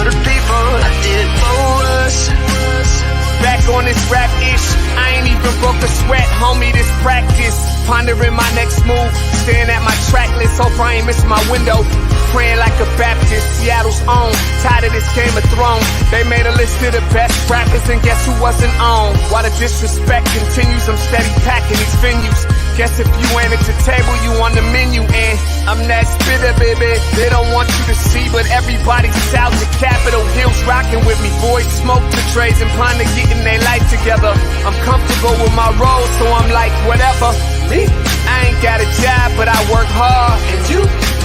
the people, I did it for us. Back on this rap-ish, I ain't even broke a sweat, homie, this practice. Pondering my next move, staring at my track list, hope I ain't missing my window. Praying like a Baptist, Seattle's own, tired of this Game of Thrones. They made a list of the best rappers and guess who wasn't on? While the disrespect continues, I'm steady packing these venues. Guess if you ain't at the table, you on the menu, and I'm that spitter, baby. They don't want you to see, but everybody's out the Capitol Hills rocking with me. Boys smoke the trays and ponder getting their life together. I'm comfortable with my role, so I'm like, whatever. Me? I ain't got a job, but I work hard. And you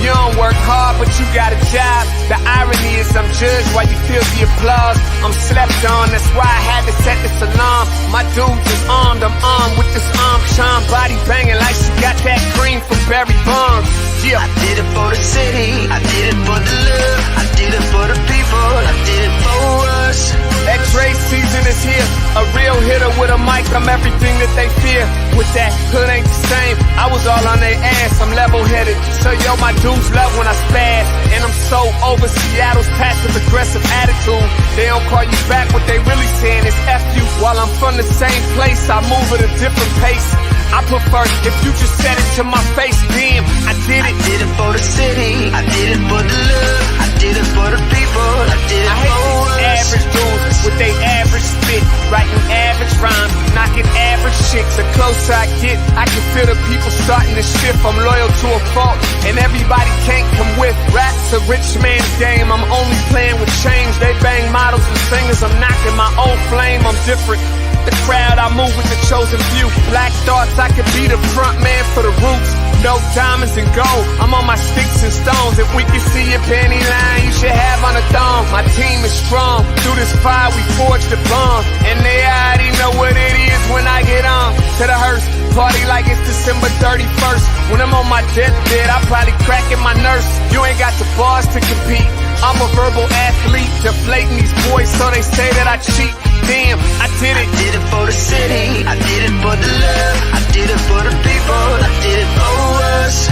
don't work hard, but you got a job. The irony is I'm judged while you feel the applause. I'm slept on, that's why I had to set this alarm. My dudes is armed, I'm armed with this arm charm. Body banging like she got that cream from Barry Bonds. Yeah. I did it for the city, I did it for the love, I did it for the people, I did it for us. That Dre season is here, a real hitter with a mic, I'm everything that they fear. With that hood ain't the same, I was all on their ass, I'm level-headed. So yo, my dudes love when I spaz, and I'm so over Seattle's passive-aggressive attitude. They don't call you back, what they really saying is F you. While I'm from the same place, I move at a different pace. I prefer if you just said it to my face, damn, I did it. I did it for the city, I did it for the love, I did it for the people, I did it I hate for these us. average dudes with they average spit, writing average rhymes, knocking average chicks. The closer I get, I can feel the people starting to shift. I'm loyal to a fault, and everybody can't come with. Rap's a rich man's game, I'm only playing with change. They bang models and singers, I'm knocking my own flame, I'm different. The crowd, I move with the chosen few. Black thoughts, I could be the front man for the roots. No diamonds and gold, I'm on my sticks and stones. If we can see your panty line, you should have on a thong. My team is strong, through this fire we forged a bond. And they already know what it is when I get on. To the hearse, party like it's December 31st. When I'm on my deathbed, I probably cracking my nurse. You ain't got the bars to compete, I'm a verbal athlete. Deflating these boys so they say that I cheat. Damn, I did it. I did it for the city, I did it for the love, I did it for the people, I did it for us.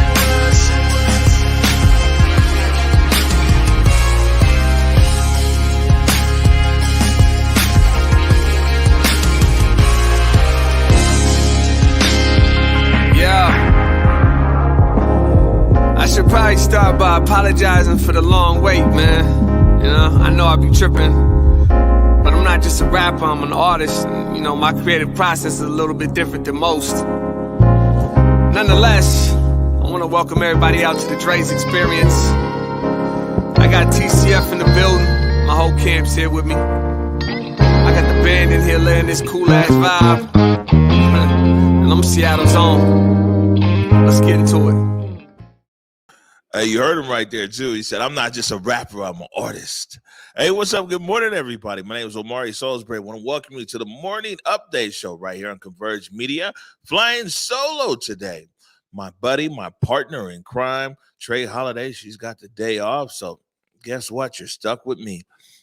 Yeah. I should probably start by apologizing for the long wait, man. You know, I know I be tripping. But I'm not just a rapper, I'm an artist. And, you know, my creative process is a little bit different than most. Nonetheless, I want to welcome everybody out to the Dre's Experience. I got TCF in the building. My whole camp's here with me. I got the band in here laying this cool-ass vibe. And I'm Seattle's own. Let's get into it. Hey, you heard him right there, too. He said, I'm not just a rapper, I'm an artist. Hey, what's up? Good morning, everybody. My name is Omari Salisbury. I want to welcome you to the Morning Update Show right here on Converge Media. Flying solo today. My buddy, my partner in crime, Trey Holiday, she's got the day off. So guess what? You're stuck with me.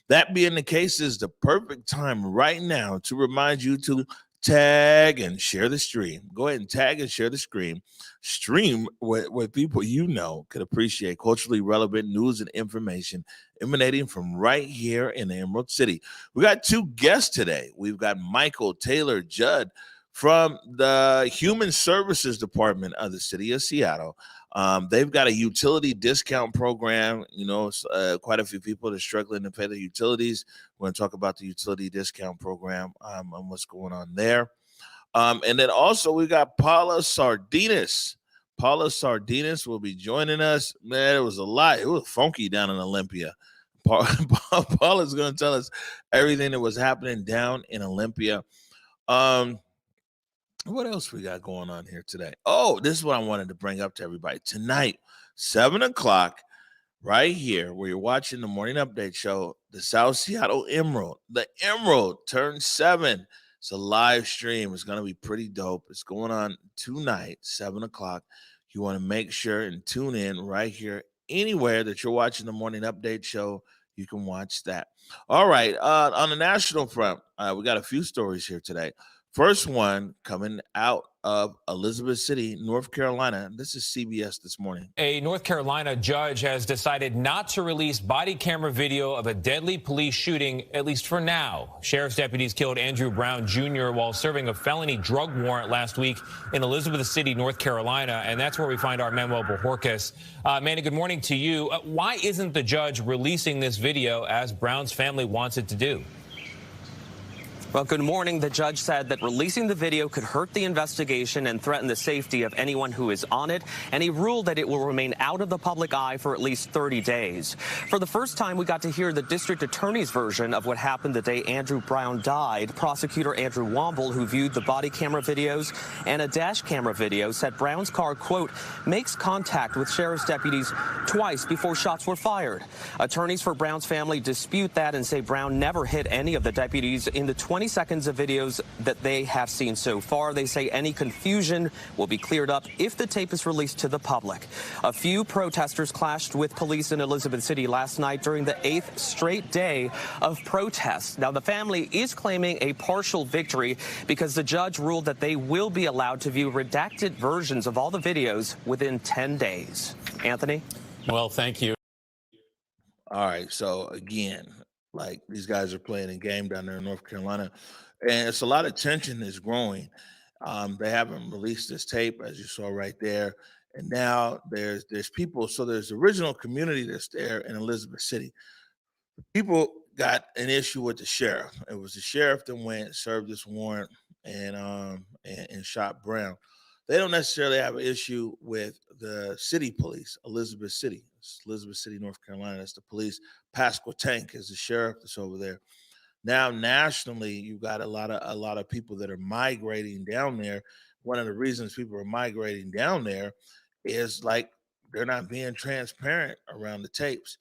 That being the case, is the perfect time right now to remind you to tag and share the stream. Go ahead and tag and share the stream. Stream with people you know could appreciate culturally relevant news and information emanating from right here in the Emerald City. We got two guests today. We've got Michael Taylor Judd from the Human Services Department of the City of Seattle. They've got a utility discount program. You know, quite a few people are struggling to pay their utilities. We're going to talk about the utility discount program and what's going on there. And then also we got Paula Sardinas. Paula Sardinas will be joining us. Man, it was a lot. It was funky down in Olympia. Paula's going to tell us everything that was happening down in Olympia. What else we got going on here today? Oh, this is what I wanted to bring up to everybody. Tonight, 7 o'clock, right here, where you're watching the Morning Update Show, the South Seattle Emerald. The Emerald turned 7. It's a live stream. It's going to be pretty dope. It's going on tonight, 7 o'clock. You want to make sure and tune in right here. Anywhere that you're watching the Morning Update Show, you can watch that. All right. On the national front, we got a few stories here today. First one coming out of Elizabeth City, North Carolina. This is CBS this morning. A North Carolina judge has decided not to release body camera video of a deadly police shooting, at least for now. Sheriff's deputies killed Andrew Brown Jr. while serving a felony drug warrant last week in Elizabeth City, North Carolina. And that's where we find our Manuel Bojorquez. Manny, good morning to you. Why isn't the judge releasing this video as Brown's family wants it to do? Well, good morning. The judge said that releasing the video could hurt the investigation and threaten the safety of anyone who is on it, and he ruled that it will remain out of the public eye for at least 30 days. For the first time, we got to hear the district attorney's version of what happened the day Andrew Brown died. Prosecutor Andrew Womble, who viewed the body camera videos and a dash camera video, said Brown's car, quote, makes contact with sheriff's deputies twice before shots were fired. Attorneys for Brown's family dispute that and say Brown never hit any of the deputies in the 20 seconds of videos that they have seen so far. They say any confusion will be cleared up if the tape is released to the public. A few protesters clashed with police in Elizabeth City last night during the 8th straight day of protests. Now, the family is claiming a partial victory because the judge ruled that they will be allowed to view redacted versions of all the videos within 10 days. Anthony? Well, thank you. All right. So again, like these guys are playing a game down there in North Carolina, and it's a lot of tension is growing. They haven't released this tape, as you saw right there, and now there's people. So there's the original community that's there in Elizabeth City. People got an issue with the sheriff. It was the sheriff that went served this warrant and shot Brown. They don't necessarily have an issue with the city police, Elizabeth City. It's Elizabeth City, North Carolina. That's the police. Pascal Tank is the sheriff that's over there. Now, nationally, you've got a lot of people that are migrating down there. One of the reasons people are migrating down there is like they're not being transparent around the tapes.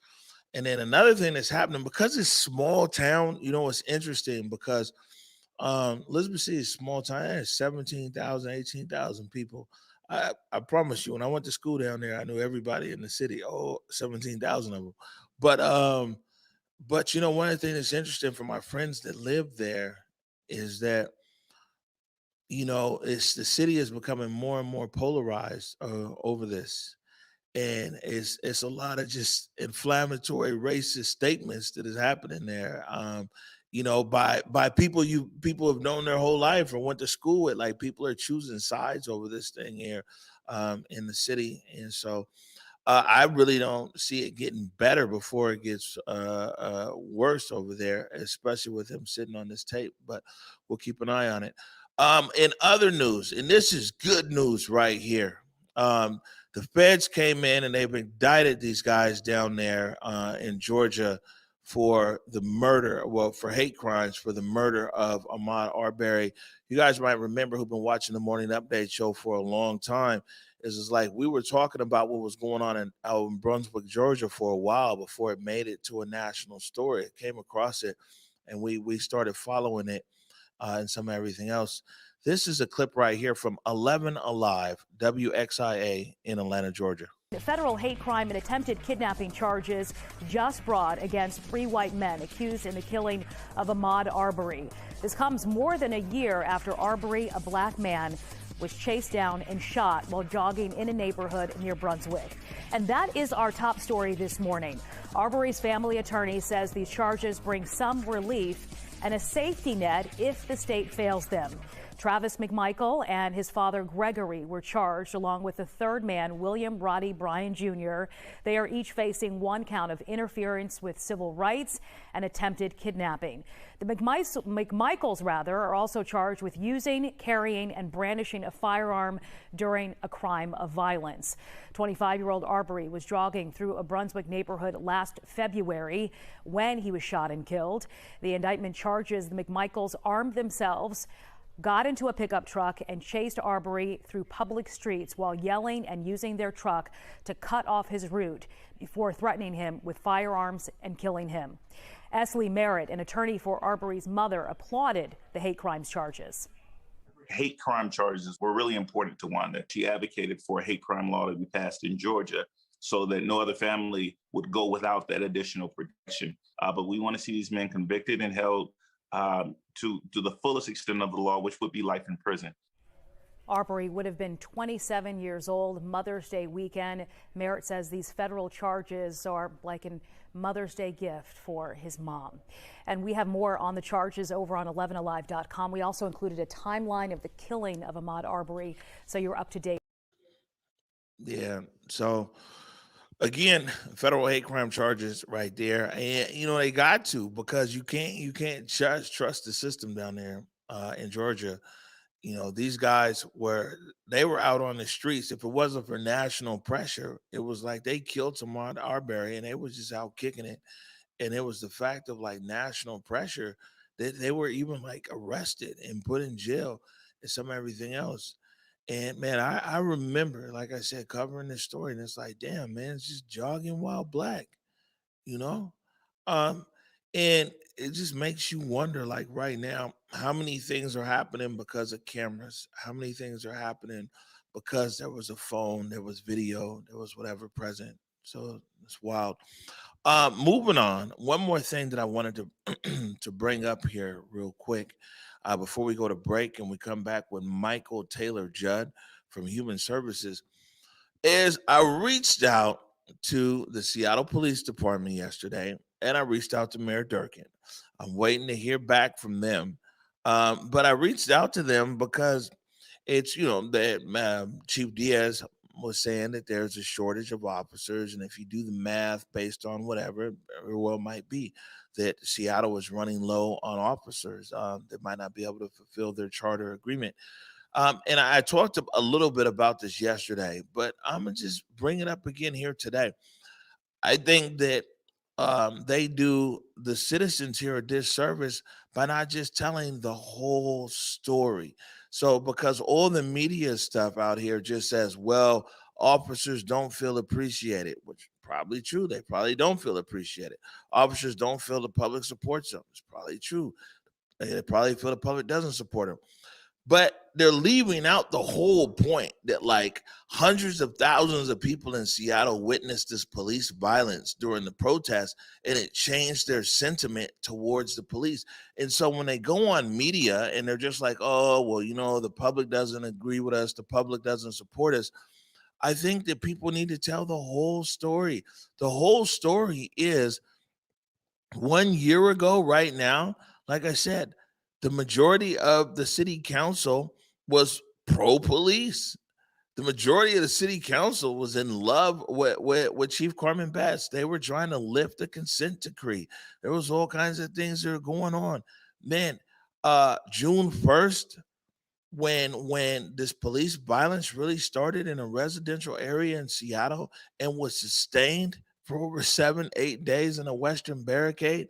And then another thing that's happening, because it's small town, you know, it's interesting because Elizabeth City is a small town. There's 17,000, 18,000 people. I promise you, when I went to school down there, I knew everybody in the city. 17,000 of them. But you know, one of the things that's interesting for my friends that live there is that, you know, the city is becoming more and more polarized over this. And it's a lot of just inflammatory racist statements that is happening there. You know, by people people have known their whole life or went to school with. Like, people are choosing sides over this thing here in the city. And so I really don't see it getting better before it gets worse over there, especially with him sitting on this tape. But we'll keep an eye on it. In other news, and this is good news right here. The feds came in and they've indicted these guys down there in Georgia for the murder, for hate crimes, for the murder of Ahmaud Arbery. You guys might remember, who've been watching the Morning Update show for a long time, is like we were talking about what was going on in Brunswick, Georgia for a while before it made it to a national story. It came across it, and we started following it and some everything else. This is a clip right here from 11 Alive, WXIA in Atlanta, Georgia. Federal hate crime and attempted kidnapping charges just brought against 3 white men accused in the killing of Ahmaud Arbery. This comes more than a year after Arbery, a black man, was chased down and shot while jogging in a neighborhood near Brunswick. And that is our top story this morning. Arbery's family attorney says these charges bring some relief and a safety net if the state fails them. Travis McMichael and his father Gregory were charged, along with the third man, William Roddy Bryan Jr. They are each facing 1 count of interference with civil rights and attempted kidnapping. The McMichaels are also charged with using, carrying, and brandishing a firearm during a crime of violence. 25-year-old Arbery was jogging through a Brunswick neighborhood last February when he was shot and killed. The indictment charges the McMichaels armed themselves, got into a pickup truck, and chased Arbery through public streets while yelling and using their truck to cut off his route before threatening him with firearms and killing him. Esley Merritt, an attorney for Arbery's mother, applauded the hate crimes charges. Hate crime charges were really important to Wanda. She advocated for a hate crime law to be passed in Georgia so that no other family would go without that additional protection. But we want to see these men convicted and held to the fullest extent of the law, which would be life in prison. Arbery would have been 27 years old. Mother's Day weekend. Merritt says these federal charges are like a Mother's Day gift for his mom. And we have more on the charges over on 11alive.com. We also included a timeline of the killing of Ahmaud Arbery, so you're up to date. Yeah. So again, federal hate crime charges right there, and they got to, because you can't just trust the system down there in Georgia. These guys were out on the streets. If it wasn't for national pressure, it was like they killed Ahmaud Arbery and they was just out kicking it. And it was the fact of like national pressure that they were even like arrested and put in jail and some everything else. And man, I remember, like I said, covering this story, and it's like, damn, man, it's just jogging while black, you know? Um, and it just makes you wonder, like right now, how many things are happening because of cameras? How many things are happening because there was a phone, there was video, there was whatever present? So it's wild. Moving on. One more thing that I wanted to to bring up here real quick before we go to break and we come back with Michael Taylor Judd from Human Services is I reached out to the Seattle Police Department yesterday, and I reached out to Mayor Durkin. I'm waiting to hear back from them, but I reached out to them because it's that Chief Diaz was saying that there's a shortage of officers, and if you do the math based on whatever, very well might be that Seattle is running low on officers that might not be able to fulfill their charter agreement. And I talked a little bit about this yesterday, but I'm gonna just bring it up again here today. I think that they do the citizens here a disservice by not just telling the whole story. So, because all the media stuff out here just says, well, officers don't feel appreciated, which probably true. They probably don't feel appreciated. Officers don't feel the public supports them. It's probably true. They probably feel the public doesn't support them, but they're leaving out the whole point that like hundreds of thousands of people in Seattle witnessed this police violence during the protest, and it changed their sentiment towards the police. And so when they go on media and they're just like, oh, well, the public doesn't agree with us, the public doesn't support us, I think that people need to tell the whole story. The whole story is 1 year ago right now, like I said, the majority of the city council was pro-police. The majority of the city council was in love with Chief Carmen Bass. They were trying to lift the consent decree. There was all kinds of things that were going on. Man, June 1st, when this police violence really started in a residential area in Seattle and was sustained for over 7-8 days in a Western barricade,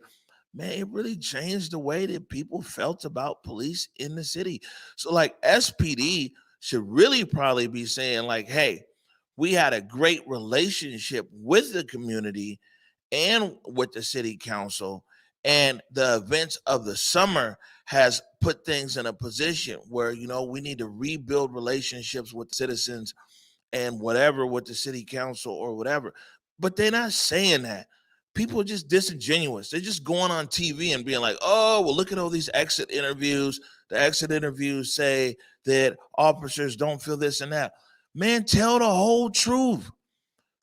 man, it really changed the way that people felt about police in the city. So, like, SPD should really probably be saying, like, hey, we had a great relationship with the community and with the city council, and the events of the summer has put things in a position where we need to rebuild relationships with citizens and whatever with the city council or whatever. But they're not saying that. People are just disingenuous. They're just going on TV and being like, oh, well, look at all these exit interviews. The exit interviews say that officers don't feel this and that. Man, tell the whole truth.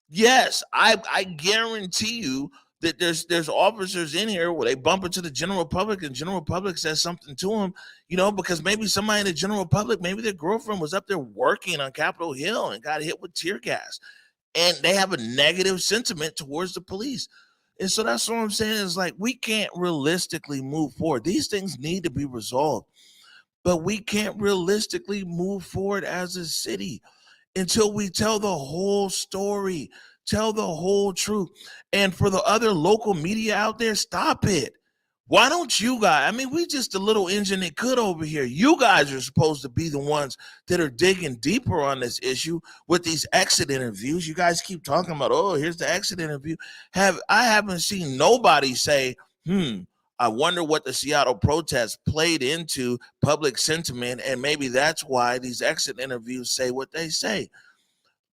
Yes, I guarantee you that there's officers in here where they bump into the general public and general public says something to them, because maybe somebody in the general public, maybe their girlfriend was up there working on Capitol Hill and got hit with tear gas, and they have a negative sentiment towards the police. And so that's what I'm saying is like, we can't realistically move forward. These things need to be resolved, but we can't realistically move forward as a city until we tell the whole story, tell the whole truth. And for the other local media out there, stop it. Why don't you guys? I mean, we just a little engine that could over here. You guys are supposed to be the ones that are digging deeper on this issue with these exit interviews. You guys keep talking about, oh, here's the exit interview. I haven't seen nobody say, I wonder what the Seattle protests played into public sentiment, and maybe that's why these exit interviews say what they say.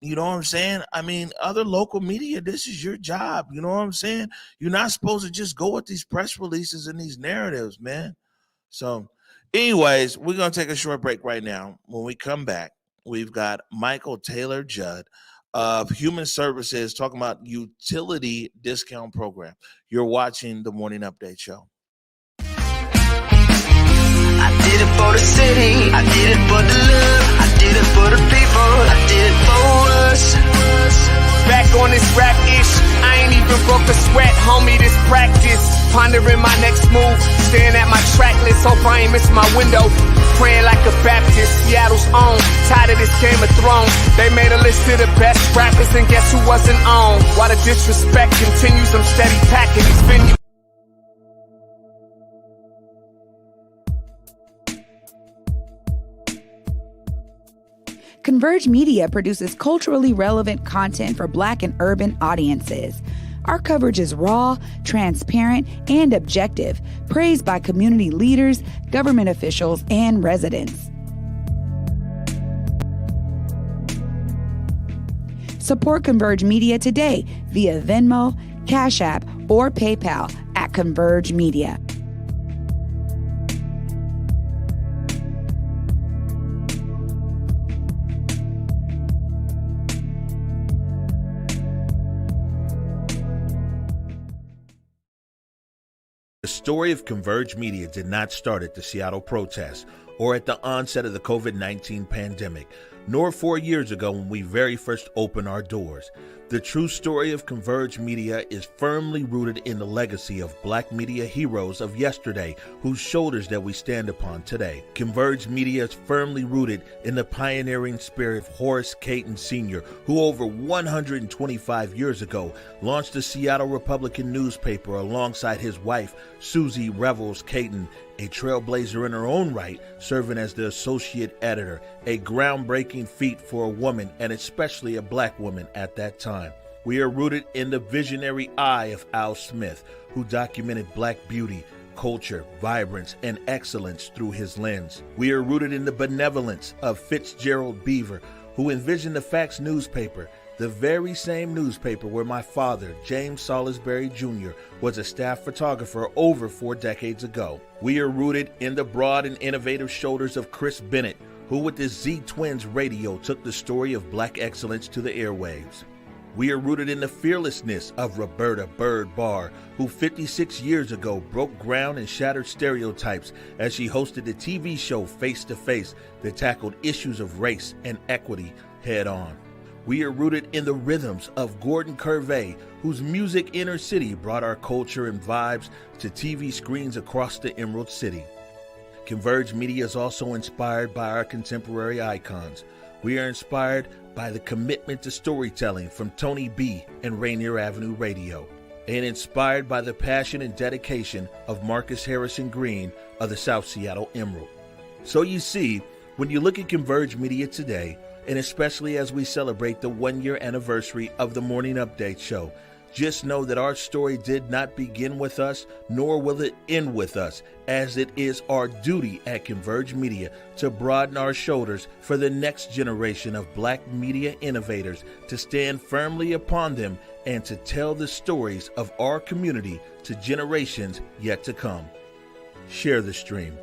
You know what I'm saying? I mean, other local media, this is your job. You know what I'm saying? You're not supposed to just go with these press releases and these narratives, man. So, anyways, we're going to take a short break right now. When we come back, we've got Michael Taylor Judd of Human Services talking about utility discount program. You're watching the Morning Update Show. I did it for the city, I did it for the love, I did it for the people, I did it for us. Back on this rap ish, I ain't even broke a sweat, homie, this practice. Pondering my next move, staring at my track list, hope I ain't miss my window. Praying like a Baptist, Seattle's own, tired of this Game of Thrones. They made a list of the best rappers and guess who wasn't on? While the disrespect continues, I'm steady packing these venues. Converge Media produces culturally relevant content for Black and urban audiences. Our coverage is raw, transparent, and objective, praised by community leaders, government officials, and residents. Support Converge Media today via Venmo, Cash App, or PayPal at Converge Media. The story of Converge Media did not start at the Seattle protests or at the onset of the COVID-19 pandemic, nor 4 years ago when we very first opened our doors. The true story of Converge Media is firmly rooted in the legacy of Black media heroes of yesterday, whose shoulders that we stand upon today. Converge Media is firmly rooted in the pioneering spirit of Horace Caton Sr., who over 125 years ago launched the Seattle Republican newspaper alongside his wife, Susie Revels Caton, a trailblazer in her own right, serving as the associate editor, a groundbreaking feat for a woman and especially a Black woman at that time. We are rooted in the visionary eye of Al Smith, who documented Black beauty, culture, vibrance, and excellence through his lens. We are rooted in the benevolence of Fitzgerald Beaver, who envisioned the Facts newspaper, the very same newspaper where my father, James Salisbury Jr., was a staff photographer over 4 decades ago. We are rooted in the broad and innovative shoulders of Chris Bennett, who with his Z-Twins radio took the story of Black excellence to the airwaves. We are rooted in the fearlessness of Roberta Bird Barr, who 56 years ago broke ground and shattered stereotypes as she hosted the TV show Face to Face that tackled issues of race and equity head on. We are rooted in the rhythms of Gordon Curvey, whose music Inner City brought our culture and vibes to TV screens across the Emerald City. Converge Media is also inspired by our contemporary icons. We are inspired by the commitment to storytelling from Tony B and Rainier Avenue Radio, and inspired by the passion and dedication of Marcus Harrison Green of the South Seattle Emerald. So you see, when you look at Converge Media today, and especially as we celebrate the 1-year anniversary of the Morning Update Show, just know that our story did not begin with us, nor will it end with us, as it is our duty at Converge Media to broaden our shoulders for the next generation of Black media innovators to stand firmly upon them and to tell the stories of our community to generations yet to come. Share the stream.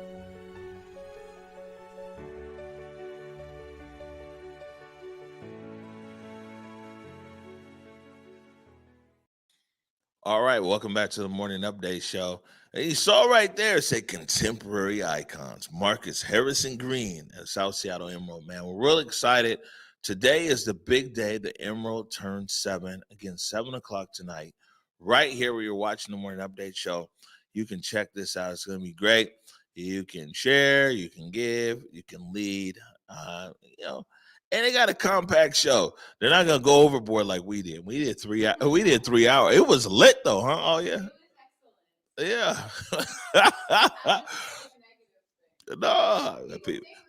All right, welcome back to the Morning Update Show. And you saw right there, say contemporary icons, Marcus Harrison Green at South Seattle Emerald, man. We're really excited. Today is the big day. The Emerald turns 7, again, 7 o'clock tonight, right here where you're watching the Morning Update Show. You can check this out. It's going to be great. You can share, you can give, you can lead, and they got a compact show. They're not gonna go overboard like we did. We did 3 hours. We did 3 hours. It was lit though, huh? Oh yeah, yeah. No,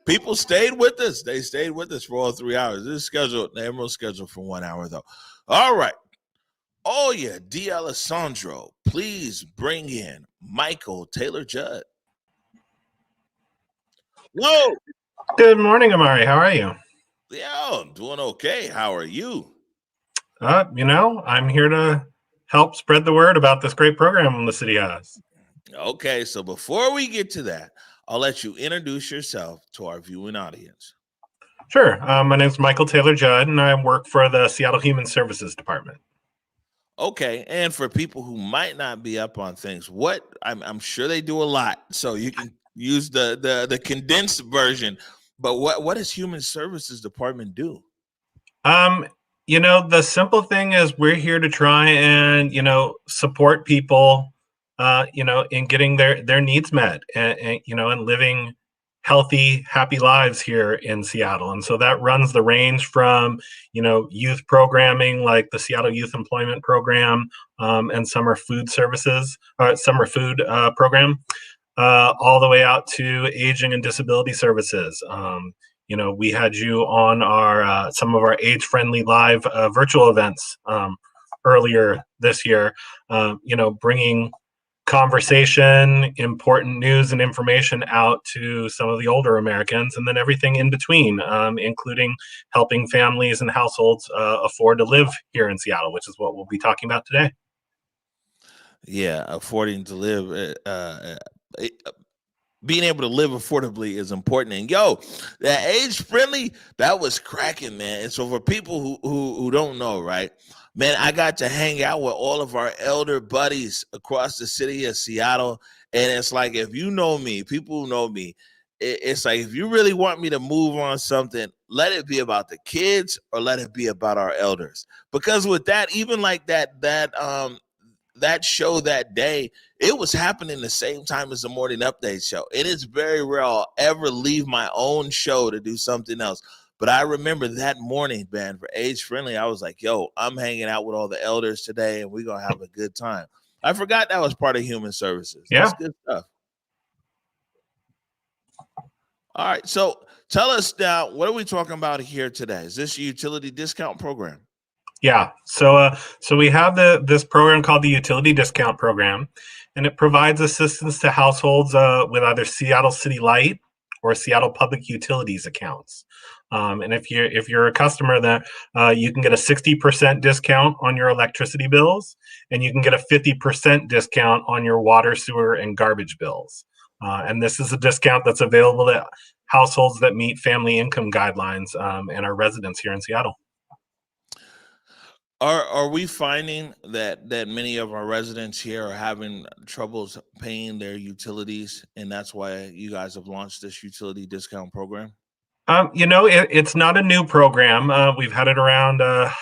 people stayed with us. They stayed with us for all 3 hours. This is scheduled. The Emerald scheduled for 1 hour though. All right. Oh yeah, D'Alessandro. Please bring in Michael Taylor Judd. Whoa. Good morning, Amari. How are you? Yeah, I'm doing okay. How are you? I'm here to help spread the word about this great program the city has. Okay, so before we get to that, I'll let you introduce yourself to our viewing audience. Sure. My name is Michael Taylor Judd, and I work for the Seattle Human Services Department. Okay, and for people who might not be up on things, what I'm sure they do a lot, so you can use the condensed version. But what does Human Services Department do? The simple thing is we're here to try and, support people, in getting their needs met and living healthy, happy lives here in Seattle. And so that runs the range from, youth programming like the Seattle Youth Employment Program and summer food services, summer food program, all the way out to aging and disability services. We had you on our some of our age-friendly live virtual events earlier this year. Bringing conversation, important news, and information out to some of the older Americans, and then everything in between, including helping families and households afford to live here in Seattle, which is what we'll be talking about today. Yeah, affording to live. Being able to live affordably is important. And that age friendly, that was cracking, man. And so for people who don't know, right, man, I got to hang out with all of our elder buddies across the city of Seattle. And it's like, if you know me, people who know me, it's like, if you really want me to move on something, let it be about the kids or let it be about our elders. Because with that, even like that show that day, it was happening the same time as the morning update show. It is very rare I'll ever leave my own show to do something else. But I remember that morning, man, for Age Friendly, I was like, I'm hanging out with all the elders today and we're going to have a good time. I forgot that was part of Human Services. Yeah. That's good stuff. All right. So tell us now, what are we talking about here today? Is this a utility discount program? Yeah, so we have this program called the Utility Discount Program, and it provides assistance to households with either Seattle City Light or Seattle Public Utilities accounts. And if you're a customer, that you can get a 60% discount on your electricity bills, and you can get a 50% discount on your water, sewer, and garbage bills. And this is a discount that's available to households that meet family income guidelines and are residents here in Seattle. Are we finding that many of our residents here are having troubles paying their utilities, and that's why you guys have launched this utility discount program? It's not a new program. We've had it around, I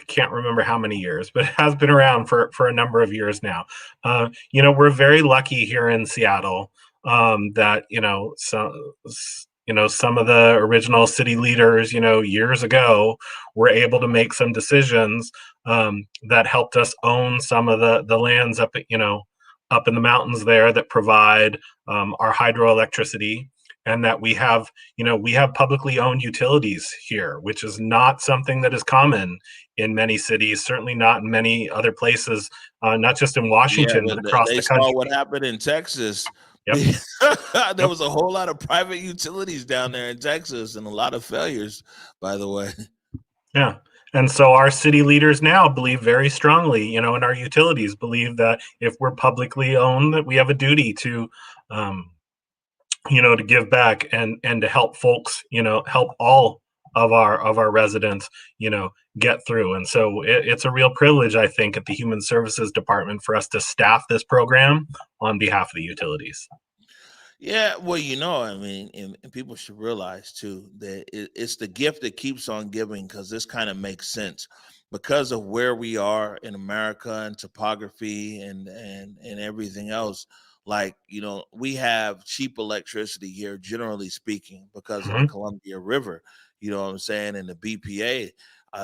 can't remember how many years, but it has been around for a number of years now. We're very lucky here in Seattle that, some of the original city leaders, years ago, were able to make some decisions that helped us own some of the lands up in the mountains there that provide our hydroelectricity, and that we have publicly owned utilities here, which is not something that is common in many cities, certainly not in many other places, not just in Washington, but across the country. They saw what happened in Texas. Yep. There was a whole lot of private utilities down there in Texas and a lot of failures, by the way. Yeah. And so our city leaders now believe very strongly, and our utilities believe that if we're publicly owned, that we have a duty to, to give back and to help folks, help all of our residents, get through. And so it's a real privilege, I think, at the Human Services Department for us to staff this program on behalf of the utilities. Yeah, well, and people should realize too that it's the gift that keeps on giving, because this kind of makes sense because of where we are in America and topography and everything else. Like, we have cheap electricity here, generally speaking, because of the Columbia River, you know what I'm saying, and the BPA.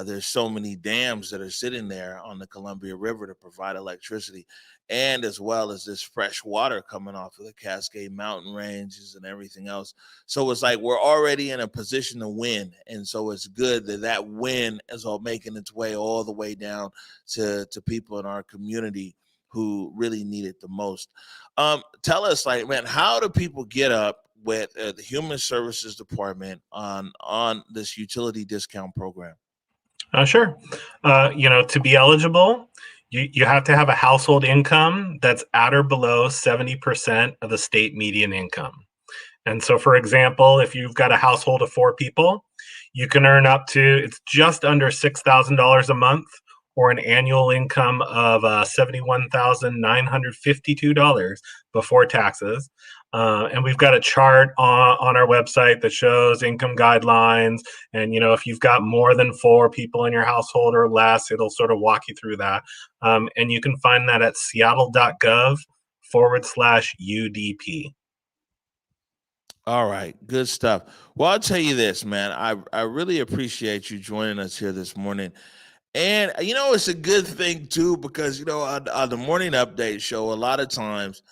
There's so many dams that are sitting there on the Columbia River to provide electricity, and as well as this fresh water coming off of the Cascade Mountain ranges and everything else. So it's like we're already in a position to win, and so it's good that win is all making its way all the way down to people in our community who really need it the most. Tell us, man, how do people get up with the Human Services Department on this utility discount program? Sure. To be eligible, You have to have a household income that's at or below 70% of the state median income. And so, for example, if you've got a household of 4 people, you can earn up to, it's just under $6,000 a month, or an annual income of $71,952 before taxes. And we've got a chart on our website that shows income guidelines. And, you know, if you've got more than 4 people in your household or less, it'll sort of walk you through that. And you can find that at seattle.gov/UDP. All right, good stuff. Well, I'll tell you this, man. I really appreciate you joining us here this morning. And, you know, it's a good thing, too, because, you know, on the morning update show, a lot of times,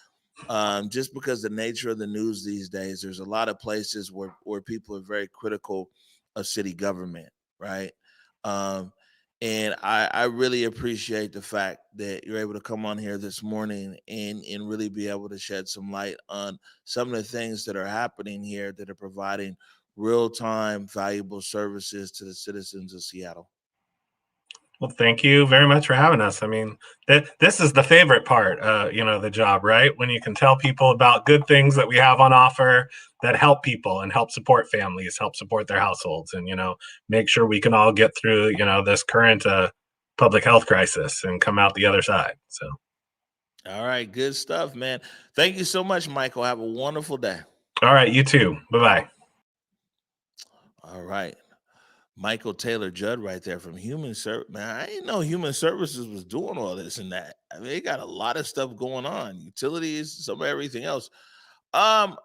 just because the nature of the news these days, there's a lot of places where people are very critical of city government, right? And I really appreciate the fact that you're able to come on here this morning and really be able to shed some light on some of the things that are happening here that are providing real-time, valuable services to the citizens of Seattle. Well, thank you very much for having us. I mean, this is the favorite part, you know, the job, right? When you can tell people about good things that we have on offer that help people and help support families, help support their households, and, you know, make sure we can all get through, you know, this current public health crisis and come out the other side. So. All right, good stuff, man. Thank you so much, Michael. Have a wonderful day. All right, you too. Bye-bye. All right. Michael Taylor Judd right there from Human Service. Man, I didn't know Human Services was doing all this and that. I mean, they got a lot of stuff going on. Utilities, some of everything else. I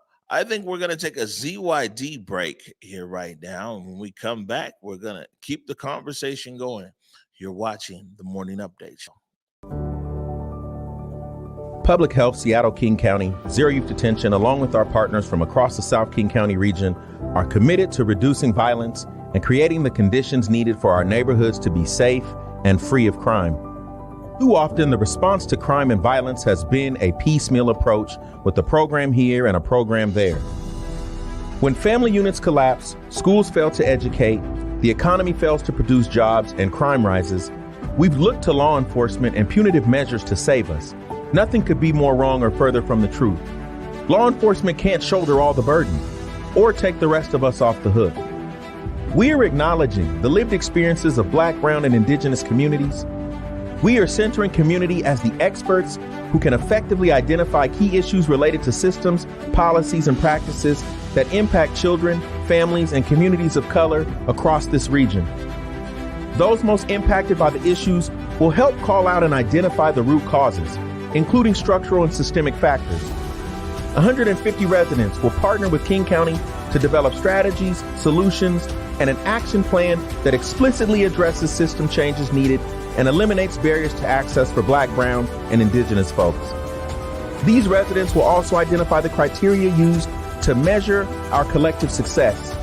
think we're going to take a ZYD break here right now. And when we come back, we're going to keep the conversation going. You're watching the Morning Update Show. Public Health, Seattle, King County, Zero Youth Detention, along with our partners from across the South King County region, are committed to reducing violence and creating the conditions needed for our neighborhoods to be safe and free of crime. Too often, the response to crime and violence has been a piecemeal approach with a program here and a program there. When family units collapse, schools fail to educate, the economy fails to produce jobs, and crime rises, we've looked to law enforcement and punitive measures to save us. Nothing could be more wrong or further from the truth. Law enforcement can't shoulder all the burden or take the rest of us off the hook. We are acknowledging the lived experiences of Black, Brown, and Indigenous communities. We are centering community as the experts who can effectively identify key issues related to systems, policies, and practices that impact children, families, and communities of color across this region. Those most impacted by the issues will help call out and identify the root causes, including structural and systemic factors. 150 residents will partner with King County to develop strategies, solutions, and an action plan that explicitly addresses system changes needed and eliminates barriers to access for Black, Brown, and Indigenous folks. These residents will also identify the criteria used to measure our collective success.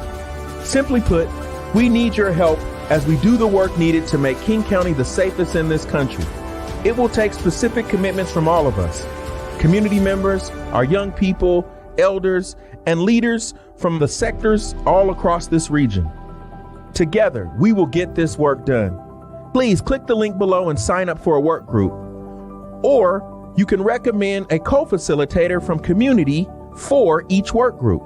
Simply put, we need your help as we do the work needed to make King County the safest in this country. It will take specific commitments from all of us, community members, our young people, elders, and leaders from the sectors all across this region. Together, we will get this work done. Please click the link below and sign up for a work group. Or you can recommend a co-facilitator from community for each work group.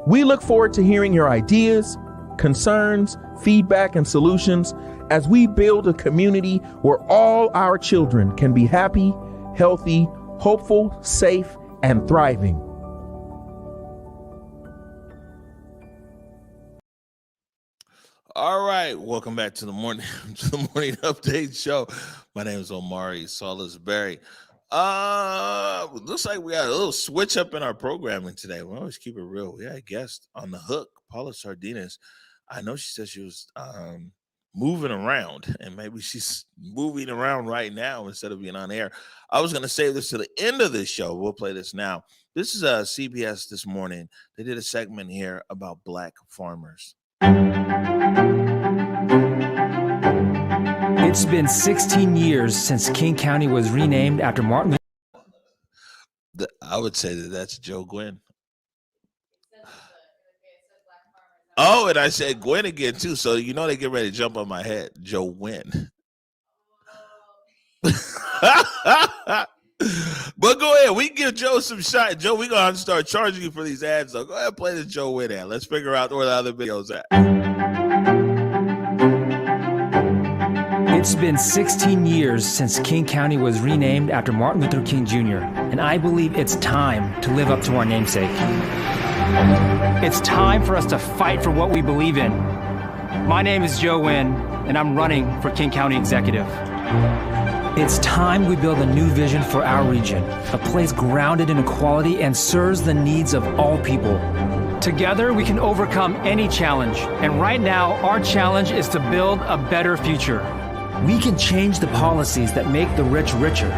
We look forward to hearing your ideas, concerns, feedback, and solutions as we build a community where all our children can be happy, healthy, hopeful, safe, and thriving. All right, welcome back to the morning update show. My name is Omari Salisbury. Looks like we got a little switch up in our programming today. We always keep it real. We had a guest on the hook, Paula Sardinas. I know she said she was moving around, and maybe she's moving around right now instead of being on air. I was going to save this to the end of this show. We'll play this now. This is CBS This Morning. They did a segment here about Black farmers. It's been 16 years since King County was renamed after Martin. I would say that's Joe Gwynn. Oh, and I said Gwen again, too. So, you know, they get ready to jump on my head. Joe Wynn. But go ahead. We can give Joe some shot. Joe, we're going to have to start charging you for these ads, though. Go ahead and play the Joe Win ad. Let's figure out where the other video's at. It's been 16 years since King County was renamed after Martin Luther King Jr., and I believe it's time to live up to our namesake. It's time for us to fight for what we believe in. My name is Joe Wynn, and I'm running for King County Executive. It's time we build a new vision for our region, a place grounded in equality and serves the needs of all people. Together, we can overcome any challenge, and right now, our challenge is to build a better future. We can change the policies that make the rich richer,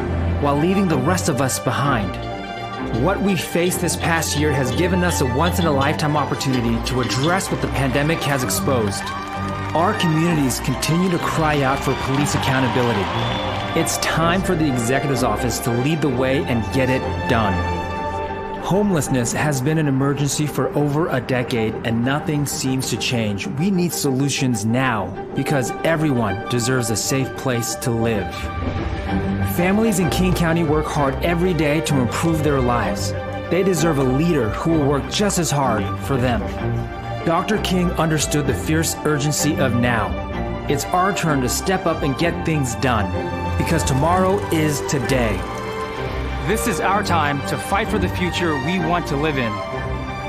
while leaving the rest of us behind. What we faced this past year has given us a once-in-a-lifetime opportunity to address what the pandemic has exposed. Our communities continue to cry out for police accountability. It's time for the executive's office to lead the way and get it done. Homelessness has been an emergency for over a decade and nothing seems to change. We need solutions now because everyone deserves a safe place to live. Families in King County work hard every day to improve their lives. They deserve a leader who will work just as hard for them. Dr. King understood the fierce urgency of now. It's our turn to step up and get things done, because tomorrow is today. This is our time to fight for the future we want to live in.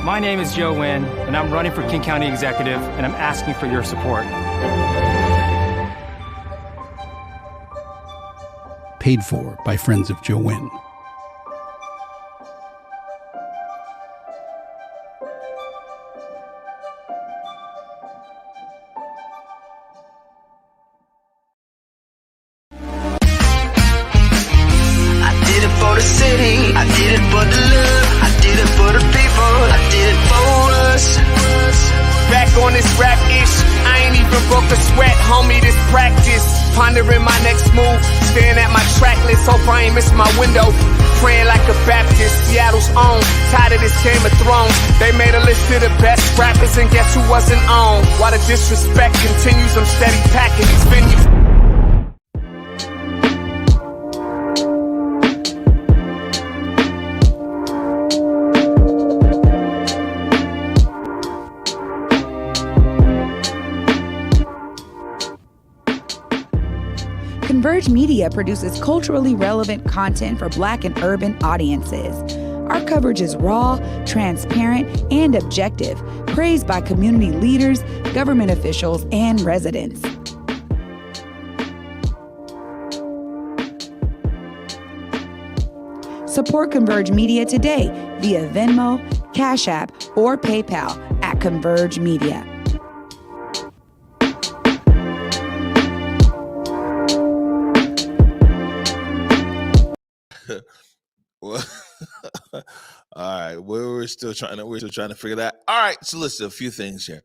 My name is Joe Wynn, and I'm running for King County Executive, and I'm asking for your support. Paid for by Friends of Joe Wynn. The city, I did it for the love, I did it for the people, I did it for us. Back on this rap-ish, I ain't even broke a sweat, homie, this practice. Pondering my next move, staring at my track list, hope I ain't miss my window. Praying like a Baptist, Seattle's own, tired of this Game of Thrones. They made a list of the best rappers and guess who wasn't on? While the disrespect continues, I'm steady packing these venues. Converge Media produces culturally relevant content for Black and urban audiences. Our coverage is raw, transparent, and objective, praised by community leaders, government officials, and residents. Support Converge Media today via Venmo, Cash App, or PayPal at Converge Media. Well, all right. We're still trying to figure that. All right. So listen, a few things here.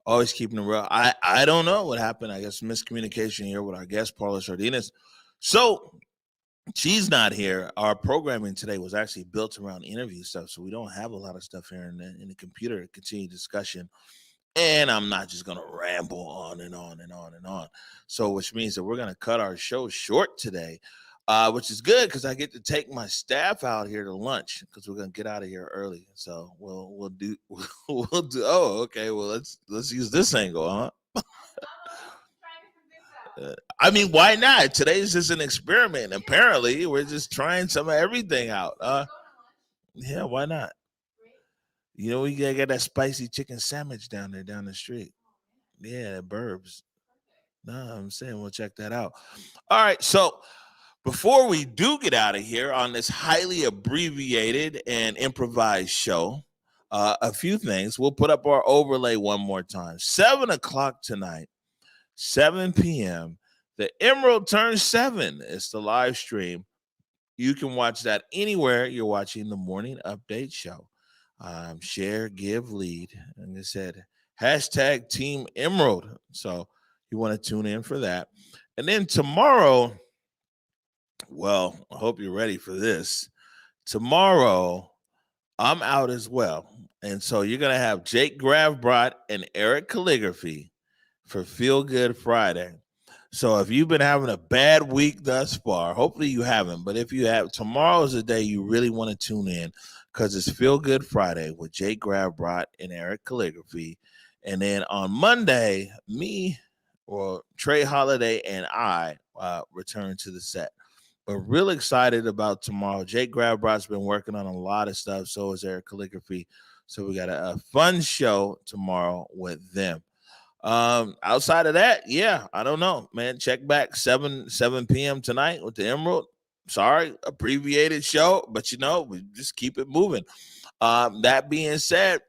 Always keeping it real. I don't know what happened. I guess miscommunication here with our guest, Paula Sardinas. So she's not here. Our programming today was actually built around interview stuff, so we don't have a lot of stuff here in the computer to continue discussion. And I'm not just going to ramble on and on and on and on. So which means that we're going to cut our show short today, which is good because I get to take my staff out here to lunch because we're going to get out of here early. So we'll do. Oh, okay. Well, let's use this angle, huh? I mean, why not? Today's just an experiment. Apparently, we're just trying some of everything out. Yeah, why not? You know, we gotta get that spicy chicken sandwich down there down the street. Yeah, Burbs. No, I'm saying we'll check that out. All right, so before we do get out of here on this highly abbreviated and improvised show, a few things. We'll put up our overlay one more time. 7 o'clock tonight, 7 p.m., the Emerald turns 7. It's the live stream. You can watch that anywhere you're watching the morning update show. Share, give, lead. And it said, hashtag Team Emerald. So you want to tune in for that. And then tomorrow, well, I hope you're ready for this. Tomorrow, I'm out as well. And so you're going to have Jake Gravbrot and Eric Calligraphy for Feel Good Friday. So if you've been having a bad week thus far, hopefully you haven't. But if you have, tomorrow is the day you really want to tune in because it's Feel Good Friday with Jake Grabrot and Eric Calligraphy. And then on Monday, me or Trey Holiday and I return to the set. We're real excited about tomorrow. Jake Grabrot's been working on a lot of stuff. So is Eric Calligraphy. So we got a fun show tomorrow with them. Outside of that, yeah, I don't know, man. Check back 7 p.m. tonight with the Emerald. Sorry, abbreviated show, but we just keep it moving. That being said,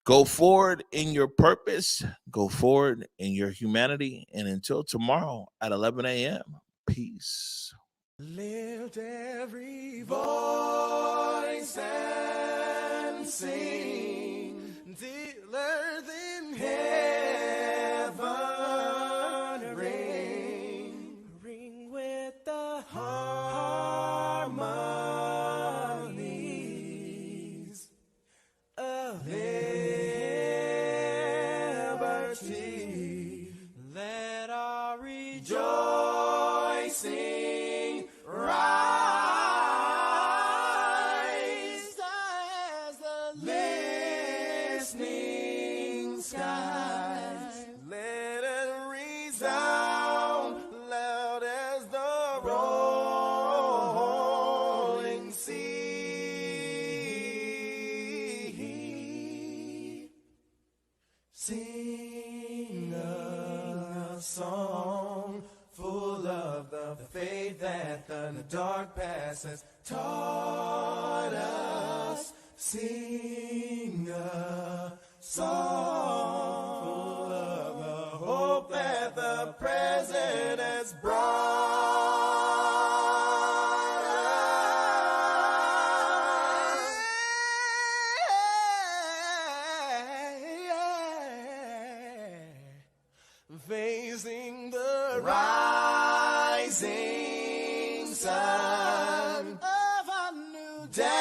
go forward in your purpose, go forward in your humanity, and until tomorrow at 11 a.m. Peace. Lift every voice and sing till earth in heaven ring with the harmonies of liberty. Let our rejoicing rise as the listening skies. Let it resound loud as the rolling sea. Sing a song full of the faith that the dark past has taught us. Sing a song full of the hope that the present has brought us. Facing the rising sun of a new day.